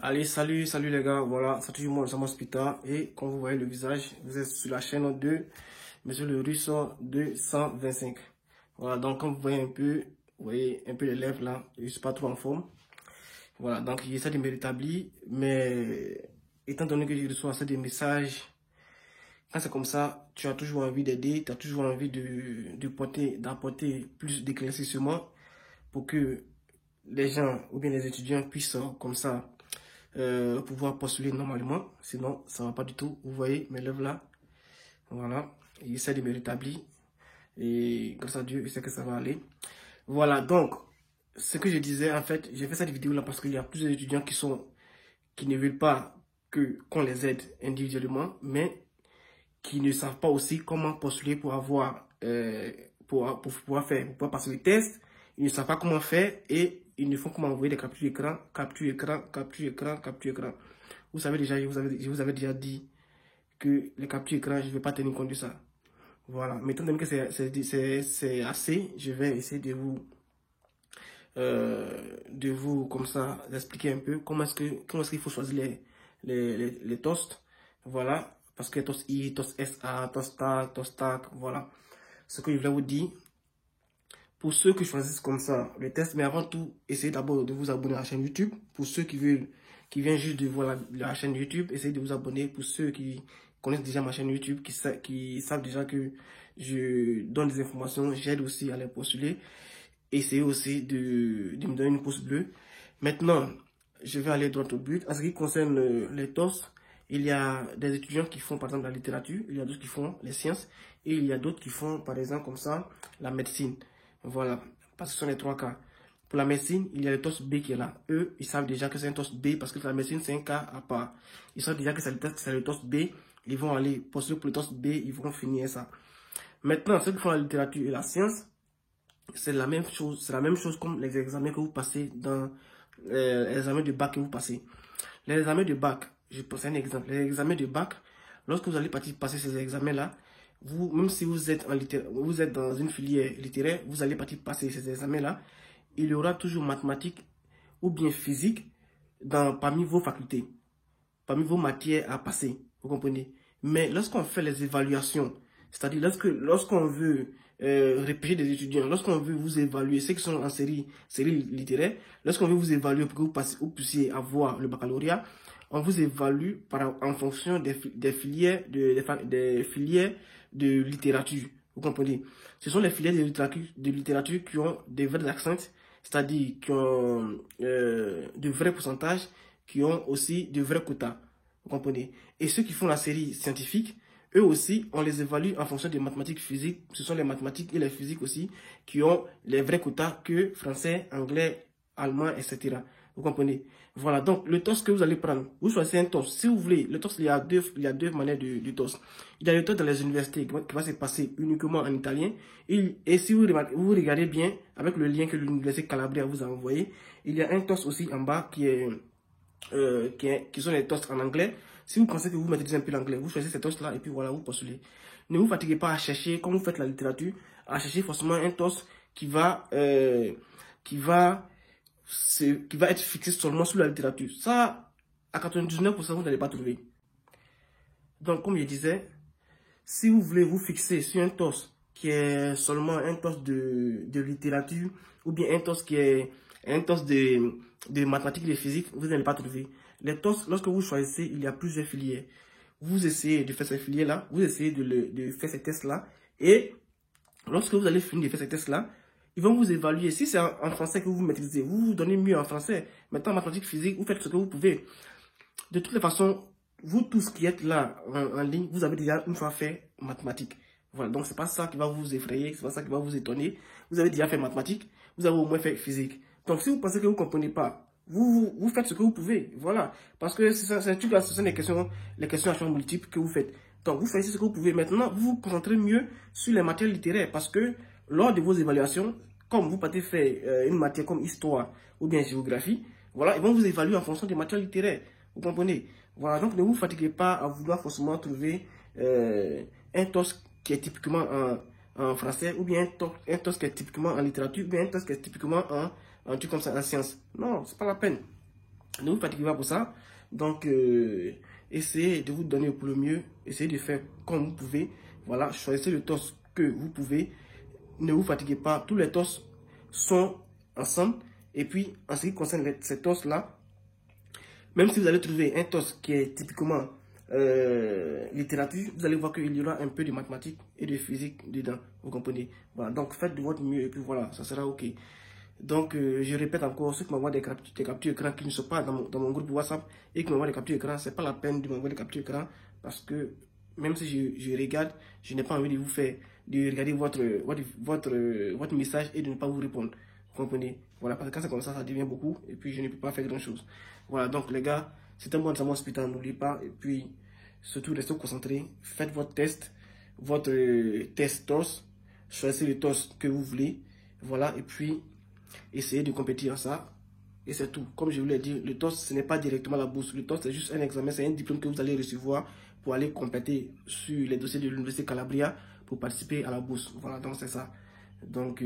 Allez, salut les gars, voilà, c'est toujours moi, Osama Spita, et comme vous voyez le visage, vous êtes sur la chaîne de Monsieur le Russe 225. Voilà, donc comme vous voyez un peu, vous voyez un peu les lèvres là, je suis pas trop en forme. Voilà, donc j'essaie de me rétablir, mais étant donné que je reçois assez de messages, quand c'est comme ça, tu as toujours envie d'aider, tu as toujours envie d'apporter plus d'éclaircissement pour que les gens ou bien les étudiants puissent comme ça pouvoir postuler normalement. Sinon, ça va pas du tout. Vous voyez mes lèvres là. Voilà. J'essaie de me rétablir. Et grâce à Dieu, je sais que ça va aller. Voilà. Donc, ce que je disais, en fait, j'ai fait cette vidéo là parce qu'il y a plusieurs étudiants qui ne veulent pas qu'on les aide individuellement, mais qui ne savent pas aussi comment postuler pour avoir, pour pouvoir passer le test. Ils ne savent pas comment faire et ils ne font comment envoyer des captures d'écran, capture écran, capture écran, capture écran. Vous savez déjà, je vous avais déjà dit que les captures écran, je ne vais pas tenir compte de ça. Voilà. Mais étant donné que c'est assez, je vais essayer de vous comme ça, expliquer un peu comment est-ce qu'il faut choisir les toasts. Voilà. Parce que toast I, toast SA, toast TAC, toast TAC, voilà. Ce que je voulais vous dire. Pour ceux qui choisissent comme ça le test, mais avant tout, essayez d'abord de vous abonner à la chaîne YouTube. Pour ceux qui viennent juste de voir la chaîne YouTube, essayez de vous abonner. Pour ceux qui connaissent déjà ma chaîne YouTube, qui savent déjà que je donne des informations, j'aide aussi à les postuler. Essayez aussi de me donner une pouce bleu. Maintenant, je vais aller droit au but. En ce qui concerne les TOS, il y a des étudiants qui font par exemple la littérature, il y a d'autres qui font les sciences, et il y a d'autres qui font par exemple comme ça la médecine. Voilà, parce que ce sont les trois cas. Pour la médecine, il y a le TOS B qui est là. Eux, ils savent déjà que c'est un TOS B parce que la médecine, c'est un cas à part. Ils savent déjà que c'est le TOS B. Ils vont aller postuler pour le TOS B, ils vont finir ça. Maintenant, ceux qui font la littérature et la science, c'est la même chose comme les examens que vous passez dans les examens de bac que vous passez. Les examens de bac, je pose un exemple. Les examens de bac, lorsque vous allez passer ces examens-là, vous, même si vous êtes dans une filière littéraire, vous allez passer ces examens-là, il y aura toujours mathématiques ou bien physique parmi vos facultés, parmi vos matières à passer, vous comprenez. Mais lorsqu'on fait les évaluations, c'est-à-dire lorsqu'on veut repérer des étudiants, lorsqu'on veut vous évaluer, ceux qui sont en série littéraire, lorsqu'on veut vous évaluer pour que vous puissiez avoir le baccalauréat, on vous évalue en fonction des filières de littérature. Vous comprenez? Ce sont les filières de littérature qui ont des vrais accents, c'est-à-dire qui ont de vrais pourcentages, qui ont aussi de vrais quotas. Vous comprenez? Et ceux qui font la série scientifique, eux aussi, on les évalue en fonction des mathématiques physiques. Ce sont les mathématiques et les physiques aussi qui ont les vrais quotas que français, anglais, allemand, etc. Vous comprenez? Voilà, donc le TOS que vous allez prendre, vous choisissez un TOS. Si vous voulez, le TOS, il y a deux manières de TOS. Il y a le TOS dans les universités qui va se passer uniquement en italien. Et si vous regardez bien, avec le lien que l'université Calabria vous a envoyé, il y a un TOS aussi en bas qui sont les TOS en anglais. Si vous pensez que vous maîtrisez un peu l'anglais, vous choisissez ces TOS là et puis voilà, vous postulez. Ne vous fatiguez pas à chercher, comme vous faites la littérature, à chercher forcément un TOS qui va être fixé seulement sur la littérature. Ça, à 99%, vous n'allez pas trouver. Donc, comme je disais, si vous voulez vous fixer sur un TOS qui est seulement un TOS de littérature, ou bien un TOS qui est un TOS de mathématiques et de physique, vous n'allez pas trouver. Les TOS, lorsque vous choisissez, il y a plusieurs filières. Vous essayez de faire ces filières-là, vous essayez de faire ces tests-là, et lorsque vous allez finir de faire ces tests-là, ils vont vous évaluer. Si c'est en français que vous maîtrisez, vous vous donnez mieux en français. Maintenant, en mathématiques, physique, vous faites ce que vous pouvez. De toutes les façons, vous tous qui êtes là en ligne, vous avez déjà une fois fait mathématiques. Voilà, donc c'est pas ça qui va vous effrayer, c'est pas ça qui va vous étonner. Vous avez déjà fait mathématiques, vous avez au moins fait physique. Donc si vous pensez que vous ne comprenez pas, vous faites ce que vous pouvez. Voilà, parce que ce sont les questions à choix multiples que vous faites. Donc vous faites ce que vous pouvez. Maintenant, vous vous concentrez mieux sur les matières littéraires parce que lors de vos évaluations, comme vous partez faire une matière comme histoire ou bien géographie, voilà, ils vont vous évaluer en fonction des matières littéraires. Vous comprenez? Voilà, donc ne vous fatiguez pas à vouloir forcément trouver un TOS qui est typiquement en français, ou bien un TOS qui est typiquement en littérature, ou bien un TOS qui est typiquement en truc comme ça, en sciences. Non, c'est pas la peine. Ne vous fatiguez pas pour ça. Donc, essayez de vous donner pour le mieux. Essayez de faire comme vous pouvez. Voilà, choisissez le toast que vous pouvez. Ne vous fatiguez pas. Tous les toasts sont ensemble. Et puis, en ce qui concerne ces toasts-là, même si vous allez trouver un toast qui est typiquement littérature, vous allez voir qu'il y aura un peu de mathématiques et de physique dedans. Vous comprenez? Voilà, donc faites de votre mieux et puis voilà, ça sera OK. Donc, je répète encore, ceux qui m'envoient des captures écran qui ne sont pas dans mon groupe WhatsApp et qui m'envoient des captures écran, c'est pas la peine de m'envoyer des captures écran parce que même si je regarde, je n'ai pas envie de vous faire, de regarder votre message et de ne pas vous répondre. Vous comprenez? Voilà, parce que quand c'est comme ça devient beaucoup et puis je ne peux pas faire grand chose. Voilà, donc les gars, c'est un bon entraînement hospital, n'oubliez pas. Et puis, surtout, restez concentrés, faites votre test TOS, choisissez le TOS que vous voulez. Voilà, et puis, essayez de compétir en ça. Et c'est tout. Comme je vous l'ai dit, le TOS, ce n'est pas directement la bourse. Le TOS, c'est juste un examen, c'est un diplôme que vous allez recevoir pour aller compléter sur les dossiers de l'Université Calabria pour participer à la bourse. Voilà, donc c'est ça. Donc,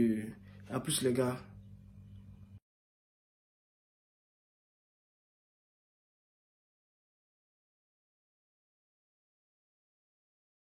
à plus les gars.